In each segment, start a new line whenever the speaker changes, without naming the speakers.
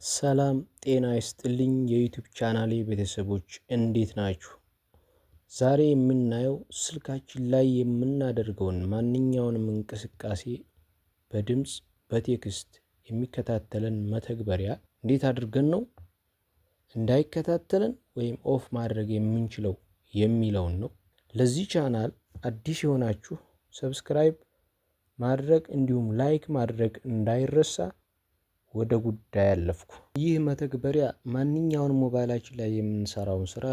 ሰላም ጤና ይስጥልኝ የዩቲዩብ ቻናሌ ቤተሰቦች እንዴት ናችሁ? ዛሬ የምናየው ስልካችን ላይ የምናደርገውን ማንኛውንም እንቅስቃሴ በድምፅ በቴክስት የሚከታተለን መተግበሪያ እንዴት አድርገን ነው እንዳይከታተለን ወይም ኦፍ ማድረግ የምንችለው የሚለውን ነው። ለዚህ ቻናል አዲስ የሆናችሁ ሰብስክራይብ ማድረግ እንዲሁም ላይክ ማድረግ እንዳይረሳ። ወደ ጉዳይ አለፍኩ። ይህ መተግበሪያ ማንኛውንም ሞባይላችን ላይ የምንሰራውን ስራ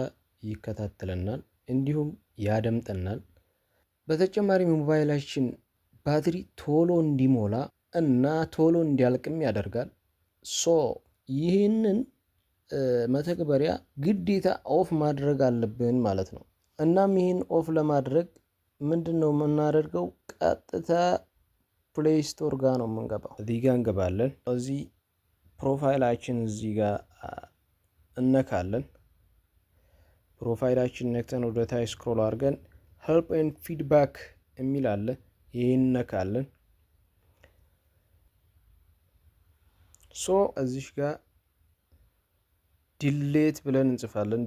ይከታተለናል እንዲሁም ያደምጠናል። በተጨማሪም ሞባይላችን ባትሪ ቶሎ እንዲሞላ እና ቶሎ እንዲያልቅም ያደርጋል። ይህንን መተግበሪያ ግዴታ ኦፍ ማድረግ አለብን ማለት ነው። እናም ይህን ኦፍ ለማድረግ ምንድነው የምናደርገው? ቀጥታ ፕሌይ ስቶር ጋር ነው የምንገባው። እዚህ ጋር እንገባለን። እዚህ ፕሮፋይላችን እዚህ ጋር እነካለን። ፕሮፋይላችን ነክተን ወደ ታች ስክሮል አድርገን ሄልፕ ኤንድ ፊድባክ የሚል አለ። ይህን እነካለን። እዚህ ጋር ዲሌት ብለን እንጽፋለን።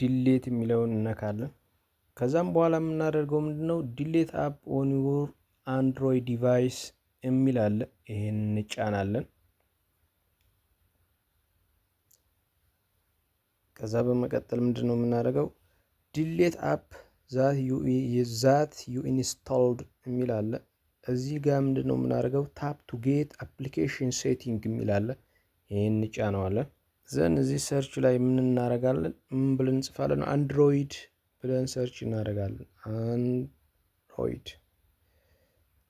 ዲሌት የሚለውን እነካለን። ከዛም በኋላ የምናደርገው ምንድነው? ዲሌት አፕ ኦን ዩር አንድሮይድ ዲቫይስ የሚል አለ። ይሄን እንጫናለን። ከዛ በመቀጠል ምንድነው የምናደርገው? ዲሌት አፕ ዛት ዩ ኢንስቶልድ የሚል አለ። እዚህ ጋር ምንድነው የምናደርገው? ታፕ ቱ ጌት አፕሊኬሽን ሴቲንግ የሚል አለ። ይሄን እንጫነዋለን። ዘን እዚህ ሰርች ላይ ምን እናደርጋለን? ምን ብለን እንጽፋለን? አንድሮይድ ብለን ሰርች እናደርጋለን።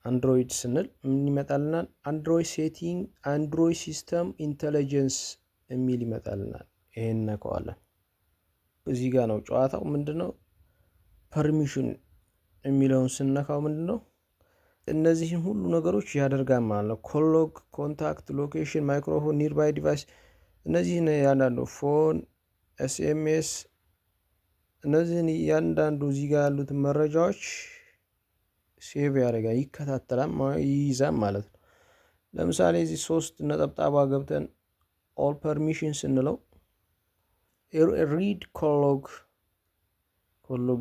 አንድሮይድ ስንል ምን ይመጣልናል? አንድሮይድ ሴቲንግ፣ አንድሮይድ ሲስተም ኢንተለጀንስ የሚል ይመጣልናል። ይሄን ነካዋለን። እዚህ ጋር ነው ጨዋታው። ምንድነው? ፐርሚሽን የሚለውን ስነካው ምንድነው እነዚህን ሁሉ ነገሮች ያደርጋል ማለት ነው። ኮሎግ፣ ኮንታክት፣ ሎኬሽን፣ ማይክሮፎን፣ ኒርባይ ዲቫይስ፣ እነዚህን ያንዳንዱ ፎን፣ ኤስኤምኤስ፣ እነዚህን እያንዳንዱ እዚህ ጋር ያሉትን መረጃዎች ሴቭ ያደርጋል፣ ይከታተላል፣ ይይዛል ማለት ነው። ለምሳሌ እዚህ 3 ነጠብጣባ ገብተን ኦል ፐርሚሽን ስንለው ሪድ ኮሎግ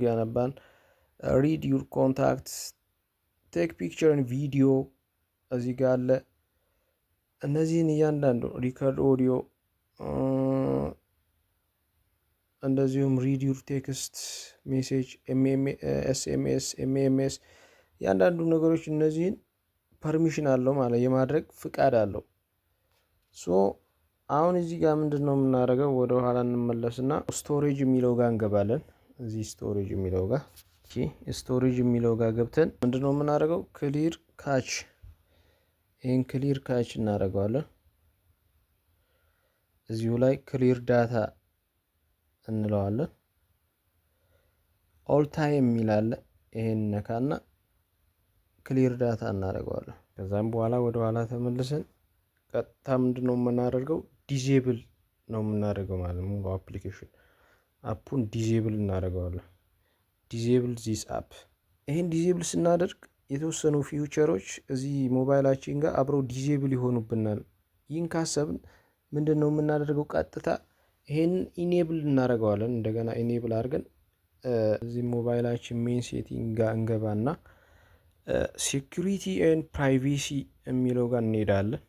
ያነባል። ሪድ ዩር ኮንታክትስ፣ ቴክ ፒክቸርን ቪዲዮ እዚህ ጋር አለ። እነዚህን እያንዳንዱ ሪከርድ ኦዲዮ፣ እንደዚሁም ሪድ ዩር ቴክስት ሜሴጅ፣ ኤስኤምኤስ፣ ኤምኤምኤስ እያንዳንዱ ነገሮች እነዚህን ፐርሚሽን አለው ማለት የማድረግ ፍቃድ አለው። አሁን እዚህ ጋር ምንድን ነው የምናደርገው? ወደ ኋላ እንመለስና ስቶሬጅ የሚለው ጋር እንገባለን። እዚህ ስቶሬጅ የሚለው ጋር ገብተን ምንድን ነው የምናደርገው? ክሊር ካች፣ ይህን ክሊር ካች እናደርገዋለን። እዚሁ ላይ ክሊር ዳታ እንለዋለን። ኦል ታይም የሚል አለ። ይሄን ነካና ክሊር ዳታ እናደርገዋለን። ከዛም በኋላ ወደ ኋላ ተመልሰን ቀጥታ ምንድነው የምናደርገው? ዲዜብል ነው የምናደርገው ማለት ነው። አፕሊኬሽን አፑን ዲዜብል እናደርገዋለን። ዲዜብል ዚስ አፕ። ይሄን ዲዜብል ስናደርግ የተወሰኑ ፊውቸሮች እዚህ ሞባይላችን ጋር አብረው ዲዜብል ይሆኑብናል። ይህን ካሰብን ምንድነው የምናደርገው? ቀጥታ ይሄን ኢኔብል እናደርገዋለን። እንደገና ኢኔብል አድርገን እዚህ ሞባይላችን ሜን ሴቲንግ ጋር እንገባና ሴኩሪቲ ኤንድ ፕራይቬሲ የሚለው ጋር እንሄዳለን።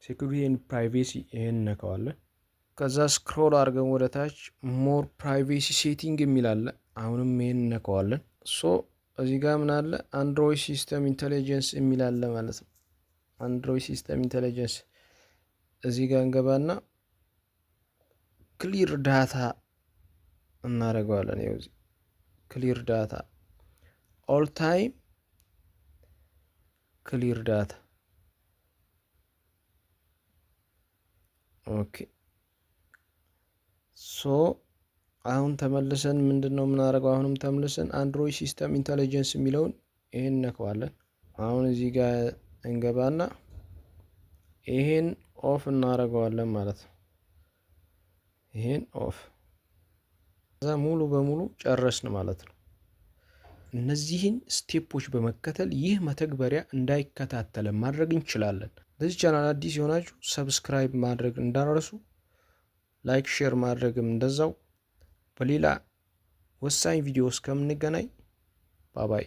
ሴኩሪቲ ኤንድ ፕራይቬሲ ይሄን ነካዋለን። ከዛ ስክሮል አድርገን ወደ ታች ሞር ፕራይቬሲ ሴቲንግ የሚል አለ። አሁንም ይሄን ነካዋለን። እዚህ ጋር ምን አለ? አንድሮይድ ሲስተም ኢንተለጀንስ የሚል አለ ማለት ነው። አንድሮይድ ሲስተም ኢንተለጀንስ እዚህ ጋር እንገባና ክሊር ዳታ እናደርገዋለን። ይኸው እዚህ ክሊር ዳታ፣ ኦል ታይም ክሊር ዳታ። ኦኬ አሁን ተመልሰን ምንድነው የምናደርገው? አሁንም ተመልሰን አንድሮይድ ሲስተም ኢንተለጀንስ የሚለውን ይሄን ነካዋለን። አሁን እዚህ ጋር እንገባና ይሄን ኦፍ እናደርገዋለን ማለት ነው። ይሄን ኦፍ፣ ከዛ ሙሉ በሙሉ ጨረስን ማለት ነው። እነዚህን ስቴፖች በመከተል ይህ መተግበሪያ እንዳይከታተለን ማድረግ እንችላለን። ለዚህ ቻናል አዲስ የሆናችሁ ሰብስክራይብ ማድረግ እንዳረሱ፣ ላይክ ሼር ማድረግም እንደዛው። በሌላ ወሳኝ ቪዲዮ እስከምንገናኝ ባባይ።